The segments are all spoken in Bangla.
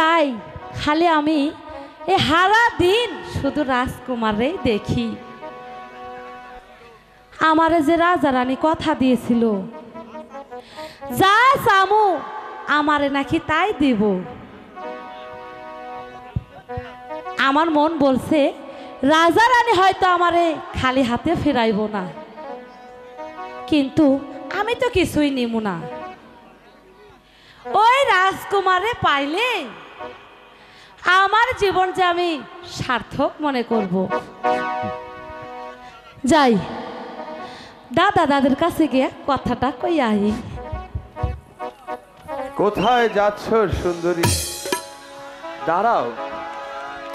যাই খালি আমি এই সারা দিন শুধু রাজকুমারেই দেখি। আমারে যে রাজা রানী কথা দিয়েছিল যা চামু আমারে নাকি তাই দিব। আমার মন বলছে রাজা রানী হয়তো আমারে খালি হাতে ফেরাইব না, কিন্তু আমি তো কিছুই নিব না। ওই রাজকুমারে পাইলে আমার জীবন যে আমি সার্থক মনে করব। যাই দাদা দাদের কাছে গিয়ে কথাটা কই আই। কোথায় যাচ্ছ সুন্দরী? দাঁড়াও,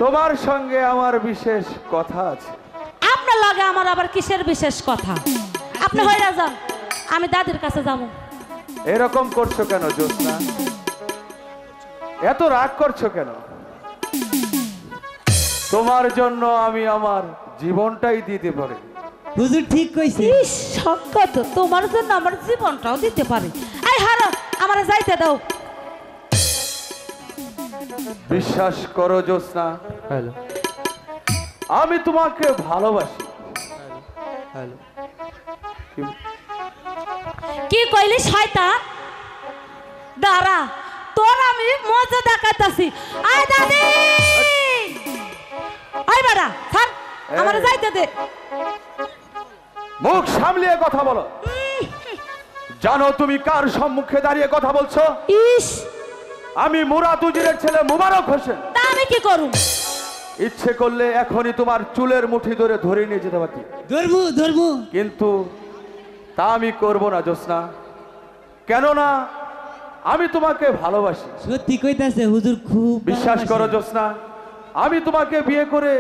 তোমার সঙ্গে আমার বিশেষ কথা আছে। আপনার লগে আমার আবার কিসের বিশেষ কথা? আপনি হইরা যান, আমি দাদির কাছে যাব। এরকম করছো কেন জ্যোৎস্না? এত রাগ করছো কেন? তোমার জন্য আমি আমার জীবনটাই দিতে পারি। হুজুর ঠিক কইছে। ইস সত্য তো, তোমার জন্য আমার জীবনটাও দিতে পারি। এই হারো আমারে যাইতে দাও। বিশ্বাস করো জ্যোৎস্না, আমি তোমাকে ভালোবাসি। কি কইলি শয়তান? দাঁড়া তোর আমি মজা দেখাইতাছি। আয় দাদি, আয় বাড়া ছাড়, আমারে যাইতে দে। মুখ সামলিয়ে কথা বলো। জানো তুমি কার সম্মুখে দাঁড়িয়ে কথা বলছো? ইস, আমি মুরাদ উজিরের ছেলে মুবারক হোসেন। তা আমি কি করুম? ইচ্ছে করলে এখনই তোমার চুলের মুঠি ধরে নিয়ে যেতে পারতি, ধর্মু কিন্তু তা আমি করব না জ্যোৎস্না। কেননা আমি তোমাকে ভালোবাসি। সত্যি কইতাছে হুজুর, খুব বিশ্বাস করো জ্যোৎস্না, আমি তোমাকে বিয়ে করে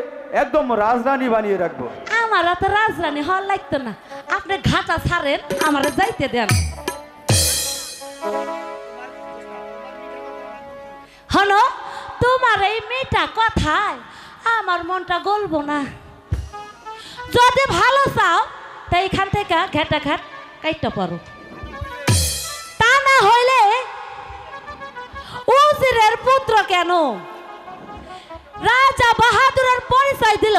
একদম রাজরানী বানিয়ে রাখবো। আমার তো রাজরানী হওয়ার লাগতো না, আপনি ঘাটা ছাড়েন, আমারে যাইতে দেন। হনো তোমার এই মেয়েটা কথায় আমার মনটা গলবো না। যদি ভালো চাও তাই এখান থেকে ঘেটা ঘাট কাইটা পারো, তা না হইলে উজিরের পুত্র কেন রাজা বাহাদুরের পরিচয় দিল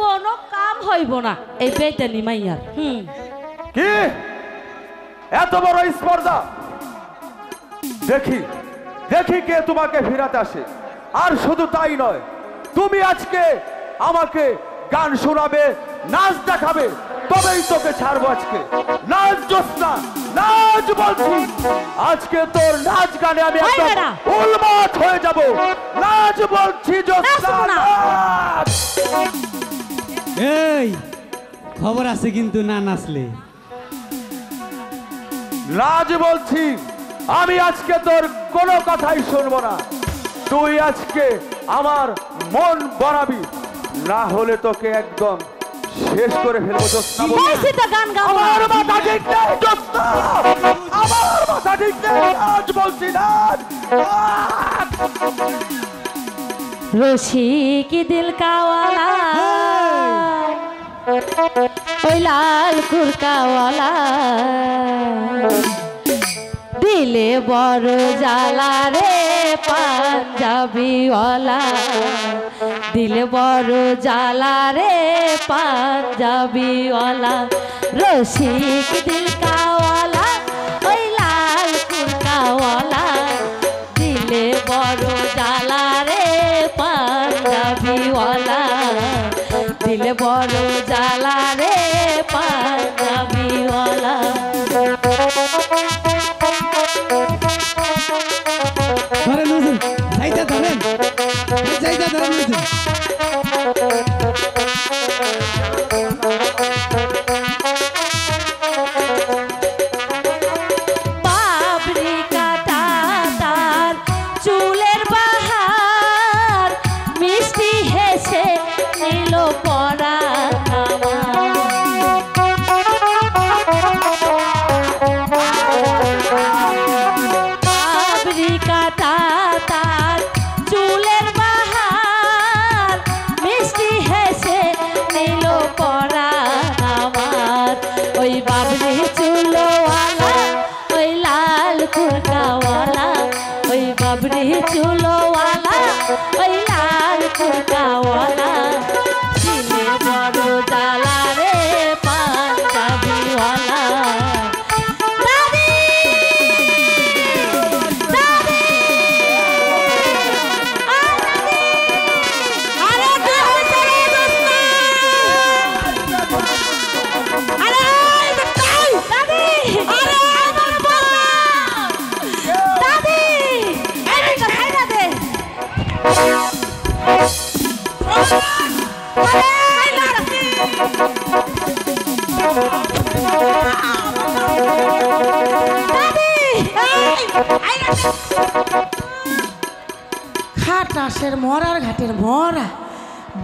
কোনো কাম হইব না এই বেদানি মাইয়ার। কি এত বড় স্পর্ধা? দেখি দেখি কে তোমাকে ফিরাতে আসে। আর শুধু তাই নয়, তুমি আজকে আমাকে গান শোনাবে, নাচ দেখাবে, তবেই তোকে ছাড়বো আজকে। নাচ জ্যোৎস্না, নাচ বলছি। আজকে তোর নাচ গানে আমি একদম উন্মাদ হয়ে যাব। নাচ বলছি জ্যোৎস্না, নাচ। এই খবর আছে কিন্তু না নাচলে। নাচ বলছি, আমি আজকে তোর কোনো কথাই শুনবো না। তুই আজকে আমার মন বানাবি, না হলে তোকে একদম শেষ করে ফেলবো জ্যোৎস্না। আমার মাথা ঠিক নেই জ্যোৎস্না, আমার মাথা ঠিক নেই। নাচ বলছি, নাচ। রসিক দিল কাওয়ালা ওই লাল কুরকাওয়ালা দিলে বড় জ্বালা রে পাঞ্জাবিওয়ালা, দিলে বড় জ্বালা রে পাঞ্জাবিওয়ালা। রসিক দিল কাওয়ালা ওই লাল কুরকাওয়ালা দিলে বড় জ্বালা রে পাঞ্জাবিওয়ালা, দিলে বড় জ্বালা রে পাঞ্জাবিওয়ালা। ধরেন হুজুর, যাইতে ধরেন, যাইতে ধরেন হুজুর। বাবরি কাটা তার চুলের বাহার, মিষ্টি হেসে নিল পরাণ আমার। খাটাসের মরার ঘাটের মরা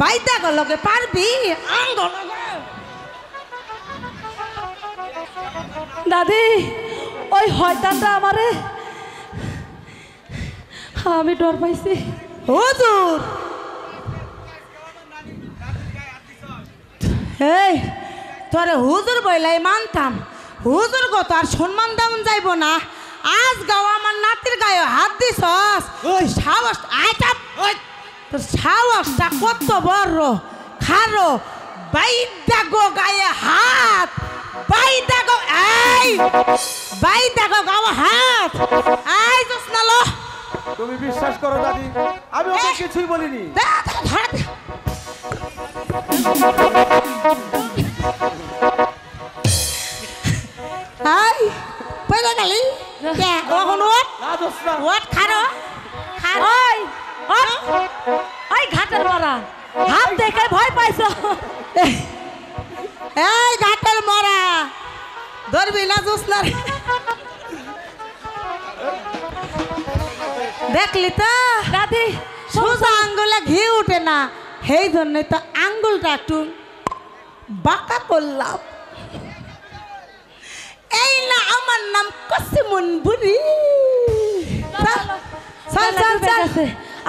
বাইদা গলকে পারবি দাদি ওই হয়তানটা আমারে আমি ডর পাইছি হুজুর এই তোরে হুজুর বইলাই মানতাম হুজুর গো তো আর সম্মান দেওয়া যাইব না আজ গাও আমার নাতির গায়ে হাত দিছস ওই সাহস আইতাম তোর সাহসটা কত বড় খারো বাইদা গো গায়ে হাত বাইদা গো এই বাইদা গো গাও হাত আই জোসনা লো তুমি বিশ্বাস করো দাদি আমি ওকে কিছুই বলিনি আই পয়লা গালি কে ওখন ওট না দোষ না ওট খারো খারো ওই ওই ঘাটের মরা হাত দেখে ভয় পাইছো এই ঘাটের মরা ধরবি না জোসনা দেখলি তো দাদি সোজা আঙ্গুলে ঘি উঠে না সেই জন্যই তো আঙ্গুলটা একটু বাঁকা করলাম এই না আমার নাম কসিমুন বুড়ি চল চল চল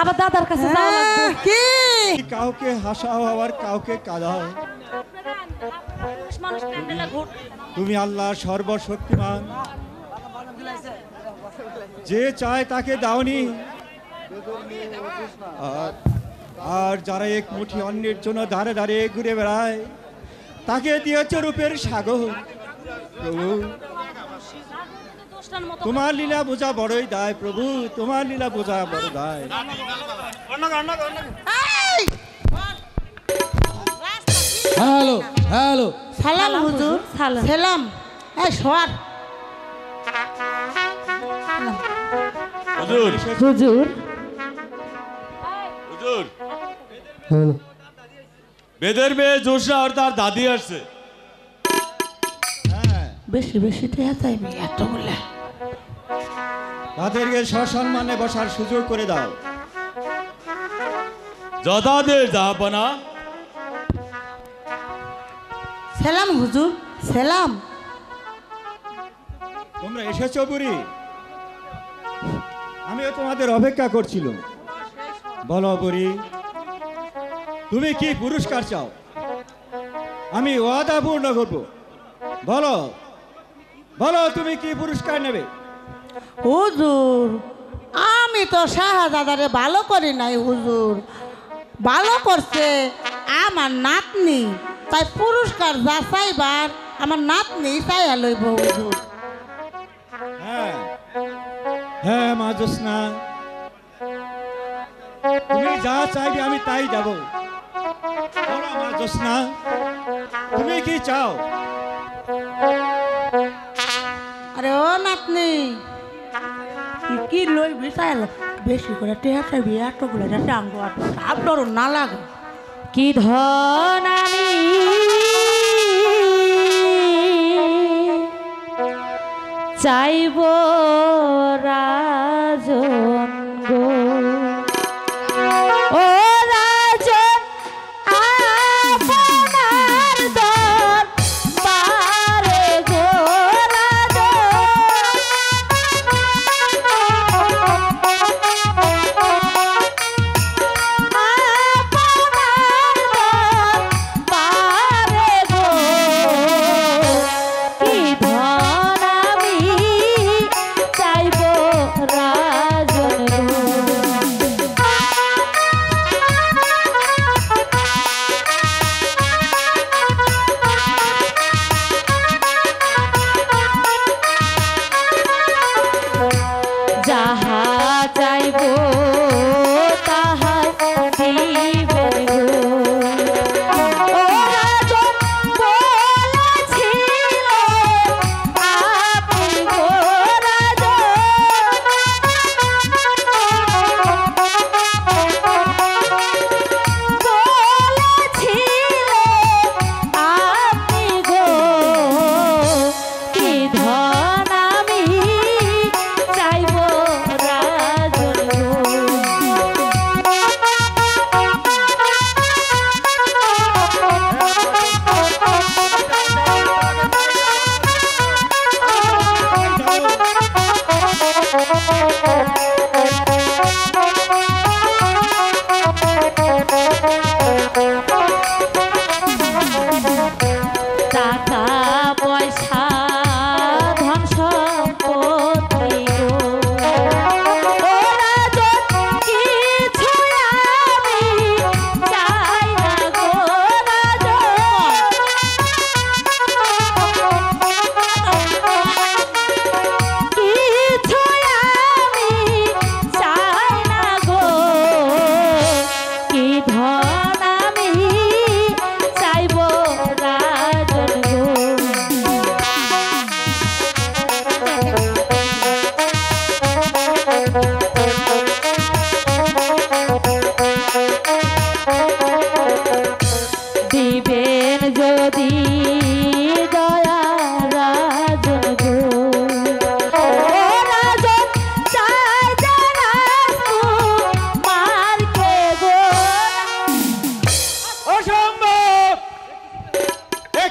আবার দাদার কাছে যাওয়া লাগবে কি কাউকে হাসাও আবার কাউকে কাঁদাও তুমি আল্লাহ সর্বশক্তিমান যে চায় তাকে দাওনি আর যারা এক মুঠি অন্যের জন্য দাঁড়ে দাঁড়িয়ে ঘুরে বেড়ায় তাকে দিয়েছ রূপের সাগর প্রভু তোমার লীলা বোঝা বড়ই দায় প্রভু তোমার লীলা বোঝা বড় দায় হ্যালো হ্যালো সালাম হুজুর সালাম এই সর হুজুর হুজুর হুজুর হ্যালো বেদের মেয়ে জোসনা আর তার দাদি আসছে। হ্যাঁ বেশি বেশি দেয়া চাইবে এত বলে তাদেরকে সসম্মানে বসার সুযোগ করে দাও যথাদের জাহাপনা। সালাম হুজুর সালাম তোমরা এসেছো বুড়ি আমিও তোমাদের অপেক্ষা করছিলাম বলো বুড়ি তুমি কি পুরস্কার চাও আমি ওয়াদা পূর্ণ করবো বলো বলো তুমি কি পুরস্কার নেবে হুজুর আমি তো শাহজাদারে ভালো করি নাই হুজুর ভালো করছে আমার নাতনি তাই পুরস্কার যা চাইবার আমার নাতনি চাইয়া লইব হুজুর হ্যাঁ হ্যাঁ মা জোসনা তুমি যা চাইবে আমি তাই দেব বলো মা জোসনা তুমি কি চাও আরে ও নাতনি কি লইবি চাইল বেশি করে টেহা চাইবি এতগুলো টাঙ্গো আপনার না লাগে কি ধন আমি চাইব রাজন গো ও রাজন আপনার দর বারে গো রাজন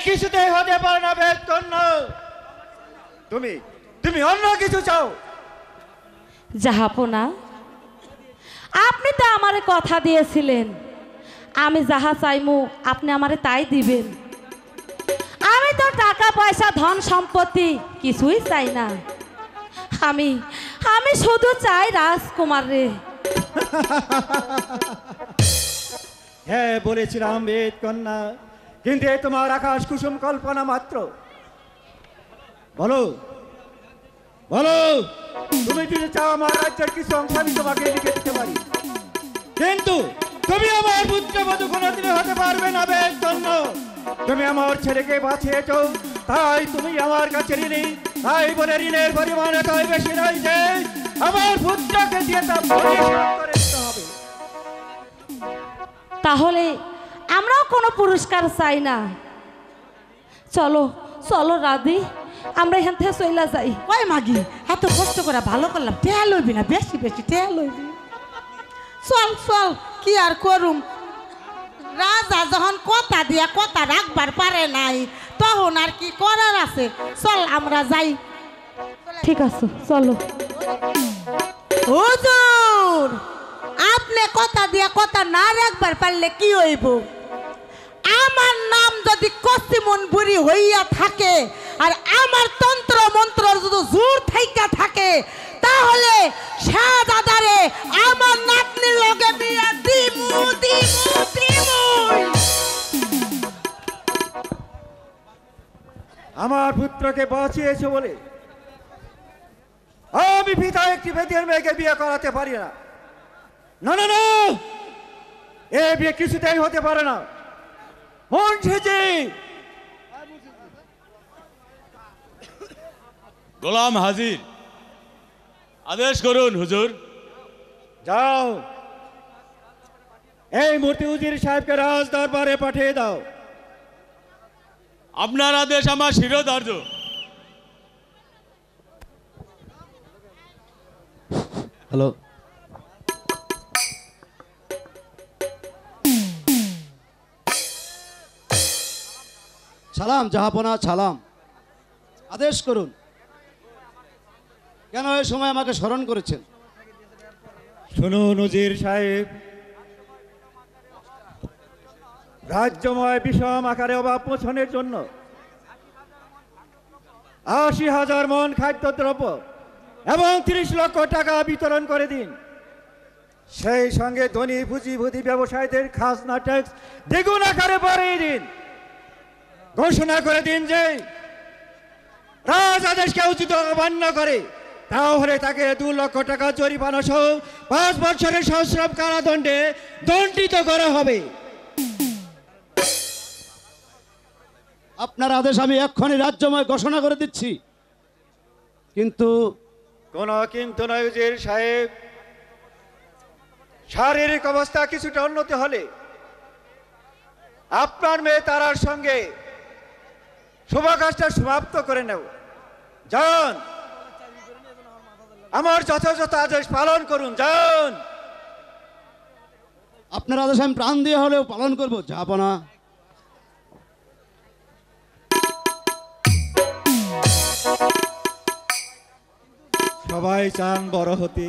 কিছুতেই হতে পারে না বেদ কন্যা। তুমি তুমি অন্য কিছু চাও। জাহাপনা, আপনি তো আমারে কথা দিয়েছিলেন আমি যাহা চাইমু আপনি আমারে তাই দিবেন। আমি তো টাকা পয়সা ধন সম্পত্তি কিছুই চাই না। আমি আমি শুধু চাই রাজকুমার রে। হ্যাঁ বলেছিলাম বেদ কন্যা, কিন্তু এ তোমার আকাশ কুসুম কল্পনা মাত্র। বলো বলো, তুমি যদি চাও আমার রাজ্যের কিছু অংশ আমি তোমাকে লিখে দিতে পারি, কিন্তু তুমি আমার পুত্রবধূ কোনোদিনই হতে পারবে না বেদ কন্যা। তুমি আমার ছেলেকে বাঁচিয়েছো, তাই তুমি আমার কাছে ঋণী। তাই বলে ঋণের পরিমাণ এতই বেশি নয় যে আমার পুত্রকে দিয়ে তা পরিশোধ করে দিতে হবে। তাহলে আমরাও কোনো পুরস্কার চাই না। চলো চলো রাধি, আমরা এখান থেকে চলে যাই। ওই মাগি, এত কষ্ট করে ভালো করলাম, টেয়া লইবি না, বেশি বেশি টেয়া লইবি। চল চল, কি আর করুম, রাজা যখন কথা দিয়া কথা রাখবার পারে নাই তখন আর কি করার আছে। চল আমরা যাই। ঠিক আছে চলো। হুজুর, আপনি কথা দিয়া কথা না রাখবার পারলে কি হইব? আমার নাম যদি কসিমন বুড়ি হইয়া থাকে আর আমার তন্ত্র মন্ত্র যদি জোর থাইকা থাকে, তাহলে শাহজাদারে আমার নাতনির লগে বিয়া দিমু দিমু দিমু। আমার পুত্রকে বাঁচিয়েছে বলে আমি পিতা একটি বেদের মেয়েকে বিয়ে করাতে পারি না। না না না, এ বিয়ে কিছুতেই হতে পারে না। মুন্সিজি, গোলাম হাজির, আদেশ করুন হুজুর। যাও এই মূর্তি উজির সাহেবকে রাজ দরবারে পাঠিয়ে দাও। আপনার আদেশ আমার শিরোধার্য। হ্যালো, সালাম জাহাপনা, সালাম। আদেশ করুন, কেন এই সময় আমাকে স্মরণ করেছেন? শুনুন উজির সাহেব, রাজ্যময় বিষম আকারে অভাব মোচনের জন্য ৮০,০০০ মন খাদ্যদ্রব্য এবং ৩০ লক্ষ টাকা বিতরণ করে দিন। সেই সঙ্গে ধনী পুঁজিপতি ব্যবসায়ীদের খাজনা ট্যাক্স দ্বিগুণ আকারে বাড়িয়ে দিন। ঘোষণা করে দিন যে রাজ আদেশকে উচিত অমান্য করে তাহলে তাকে ২ লক্ষ টাকা জরিমানা সহ ৫ বছরের সশ্রম কারাদণ্ডে দণ্ডিত করা হবে। আপনার আদেশ আমি এক্ষুনি রাজ্যময় ঘোষণা করে দিচ্ছি। কিন্তু কিন্তু নয় উজির সাহেব, শারীরিক অবস্থা কিছুটা উন্নতি হলে আপনার মেয়ে তারার সঙ্গে শুভ কাজটা সমাপ্ত করে নেব। যান, আমার যথাযথ আদেশ পালন করুন। যান। আপনার আদেশ আমি প্রাণ দিয়ে হলেও পালন করবো জাহাপনা। সবাই চান বড় হতে,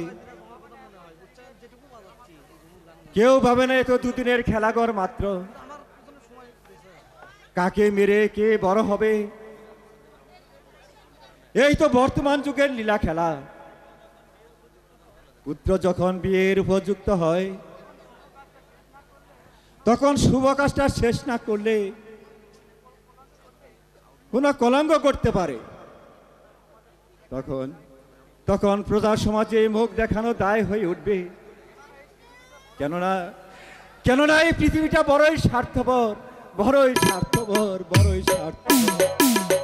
কেউ ভাবে না এ তো দুদিনের খেলাঘর মাত্র। কাকে মেরে কে বড় হবে, এই তো বর্তমান যুগের লীলা খেলা। পুত্র যখন বিয়ের উপযুক্ত হয় তখন শুভ কাজটা শেষ না করলে কোন কলঙ্ক করতে পারে। তখন তখন প্রজা সমাজে মুখ দেখানো দায় হয়ে উঠবে। কেননা এই পৃথিবীটা বড়ই স্বার্থপর, বড়ই স্বার্থপর, বড়ই স্বার্থপর।